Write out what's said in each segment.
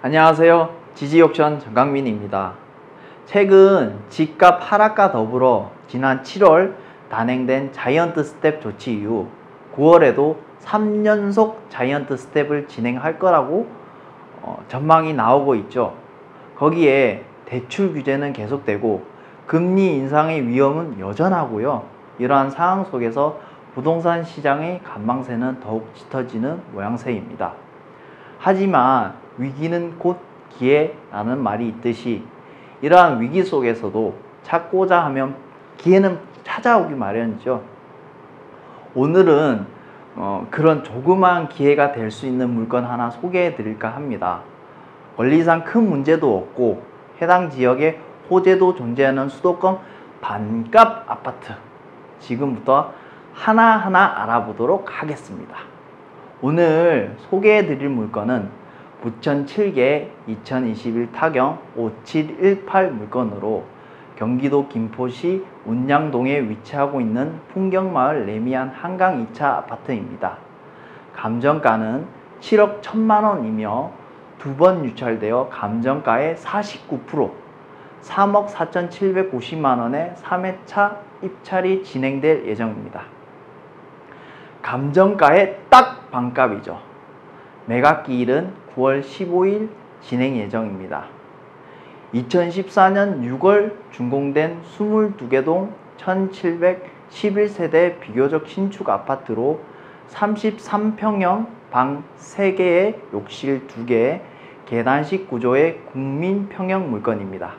안녕하세요. 지지옥션 정강민입니다. 최근 집값 하락과 더불어 지난 7월 단행된 자이언트 스텝 조치 이후 9월에도 3연속 자이언트 스텝을 진행할 거라고 전망이 나오고 있죠. 거기에 대출 규제는 계속되고 금리 인상의 위험은 여전하고요. 이러한 상황 속에서 부동산 시장의 관망세는 더욱 짙어지는 모양새입니다. 하지만 위기는 곧 기회라는 말이 있듯이 이러한 위기 속에서도 찾고자 하면 기회는 찾아오기 마련이죠. 오늘은 그런 조그마한 기회가 될 수 있는 물건 하나 소개해 드릴까 합니다. 권리상 큰 문제도 없고 해당 지역에 호재도 존재하는 수도권 반값 아파트, 지금부터 하나하나 알아보도록 하겠습니다. 오늘 소개해 드릴 물건은 부천 7개 2021 타경 5718 물건으로 경기도 김포시 운양동에 위치하고 있는 풍경마을 레미안 한강 2차 아파트입니다. 감정가는 7억 1천만원이며 두 번 유찰되어 감정가의 49%, 3억 4,750만원의 3회차 입찰이 진행될 예정입니다. 감정가의 딱 반값이죠. 매각기일은 9월 15일 진행 예정입니다. 2014년 6월 준공된 22개 동 1711세대 비교적 신축 아파트로 33평형 방 3개에 욕실 2개, 계단식 구조의 국민평형 물건입니다.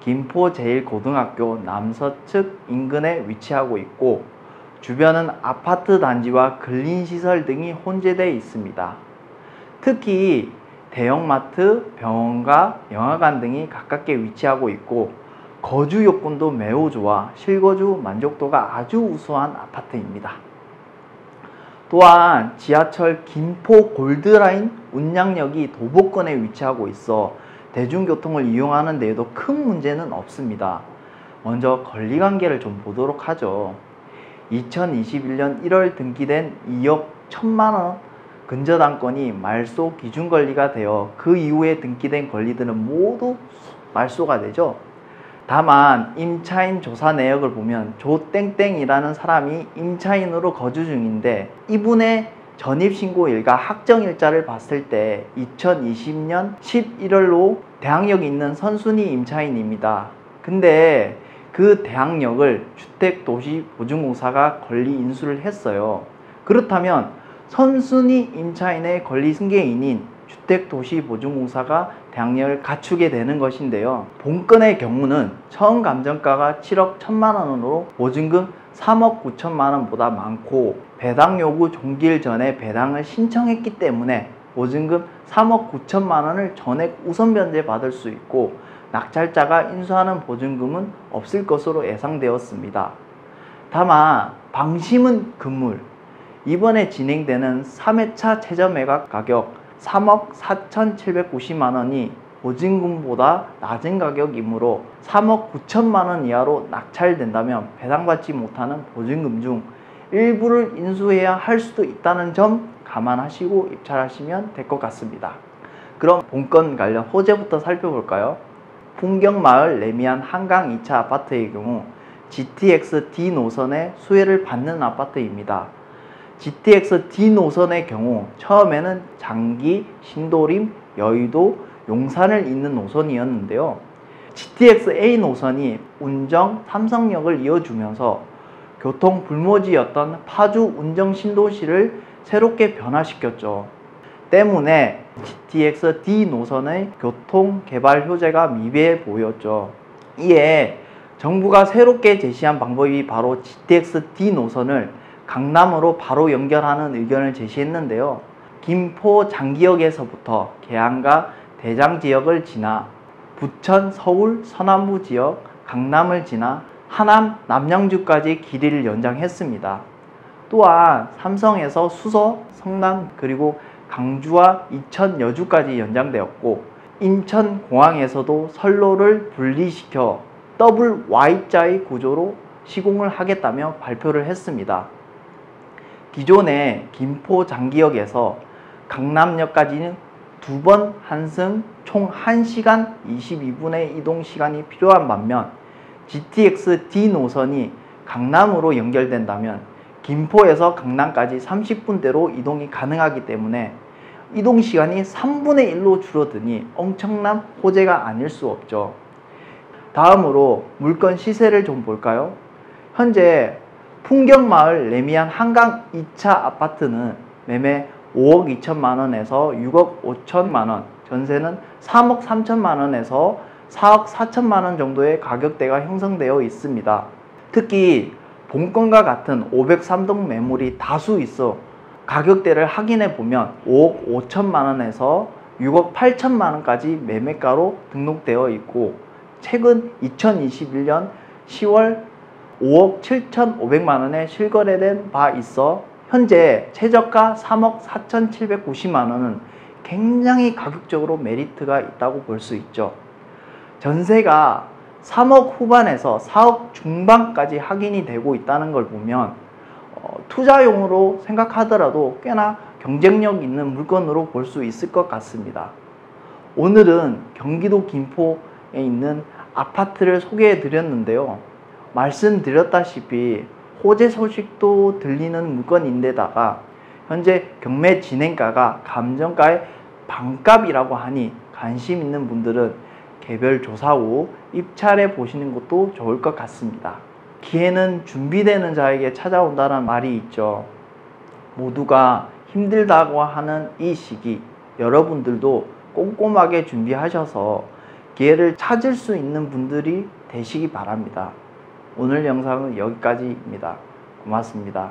김포 제1고등학교 남서측 인근에 위치하고 있고 주변은 아파트 단지와 근린시설 등이 혼재되어 있습니다. 특히 대형마트, 병원과 영화관 등이 가깝게 위치하고 있고 거주 요건도 매우 좋아 실거주 만족도가 아주 우수한 아파트입니다. 또한 지하철 김포 골드라인 운양역이 도보권에 위치하고 있어 대중교통을 이용하는 데에도 큰 문제는 없습니다. 먼저 권리관계를 좀 보도록 하죠. 2021년 1월 등기된 2억 1천만원 근저당권이 말소 기준 권리가 되어 그 이후에 등기된 권리들은 모두 말소가 되죠. 다만 임차인 조사 내역을 보면 조땡땡이라는 사람이 임차인으로 거주 중인데 이분의 전입신고일과 확정일자를 봤을 때 2020년 11월로 대항력이 있는 선순위 임차인입니다. 근데 그 대항력을 주택도시보증공사가 권리 인수를 했어요. 그렇다면 선순위 임차인의 권리 승계인인 주택도시보증공사가 대항력을 갖추게 되는 것인데요. 본건의 경우는 처음 감정가가 7억 1천만원으로 보증금 3억 9천만원보다 많고 배당 요구 종기일 전에 배당을 신청했기 때문에 보증금 3억 9천만원을 전액 우선 변제받을 수 있고 낙찰자가 인수하는 보증금은 없을 것으로 예상되었습니다. 다만 방심은 금물, 이번에 진행되는 3회차 최저매각 가격 3억 4,790만원이 보증금보다 낮은 가격이므로 3억 9천만원 이하로 낙찰된다면 배당받지 못하는 보증금 중 일부를 인수해야 할 수도 있다는 점 감안하시고 입찰하시면 될 것 같습니다. 그럼 본건 관련 호재부터 살펴볼까요? 풍경마을 레미안 한강 2차 아파트의 경우 GTX D 노선의 수혜를 받는 아파트입니다. GTX D 노선의 경우 처음에는 장기, 신도림, 여의도, 용산을 잇는 노선이었는데요. GTX A 노선이 운정, 삼성역을 이어주면서 교통 불모지였던 파주 운정 신도시를 새롭게 변화시켰죠. 때문에 GTX D 노선의 교통 개발 효제가 미비해 보였죠. 이에 정부가 새롭게 제시한 방법이 바로 GTX D 노선을 강남으로 바로 연결하는 의견을 제시했는데요. 김포 장기역에서부터 계양과 대장 지역을 지나 부천, 서울, 서남부 지역, 강남을 지나 하남, 남양주까지 길이를 연장했습니다. 또한 삼성에서 수서, 성남, 그리고 강주와 이천, 여주까지 연장되었고 인천공항에서도 선로를 분리시켜 더블 Y자의 구조로 시공을 하겠다며 발표를 했습니다. 기존의 김포 장기역에서 강남역까지는 2번 환승 총 1시간 22분의 이동 시간이 필요한 반면 GTX D 노선이 강남으로 연결된다면 김포에서 강남까지 30분대로 이동이 가능하기 때문에 이동 시간이 3분의 1로 줄어드니 엄청난 호재가 아닐 수 없죠. 다음으로 물건 시세를 좀 볼까요? 현재 풍경마을 레미안 한강 2차 아파트는 매매 5억 2천만 원에서 6억 5천만 원, 전세는 3억 3천만 원에서 4억 4천만 원 정도의 가격대가 형성되어 있습니다. 특히 본건과 같은 503동 매물이 다수 있어 가격대를 확인해 보면 5억 5천만 원에서 6억 8천만 원까지 매매가로 등록되어 있고, 최근 2021년 10월 5억 7,500만 원에 실거래된 바 있어 현재 최저가 3억 4,790만 원은 굉장히 가격적으로 메리트가 있다고 볼 수 있죠. 전세가 3억 후반에서 4억 중반까지 확인이 되고 있다는 걸 보면 투자용으로 생각하더라도 꽤나 경쟁력 있는 물건으로 볼 수 있을 것 같습니다. 오늘은 경기도 김포에 있는 아파트를 소개해 드렸는데요. 말씀드렸다시피 호재 소식도 들리는 물건인데다가 현재 경매 진행가가 감정가의 반값이라고 하니 관심 있는 분들은 개별 조사 후 입찰해 보시는 것도 좋을 것 같습니다. 기회는 준비되는 자에게 찾아온다는 말이 있죠. 모두가 힘들다고 하는 이 시기, 여러분들도 꼼꼼하게 준비하셔서 기회를 찾을 수 있는 분들이 되시기 바랍니다. 오늘 영상은 여기까지입니다. 고맙습니다.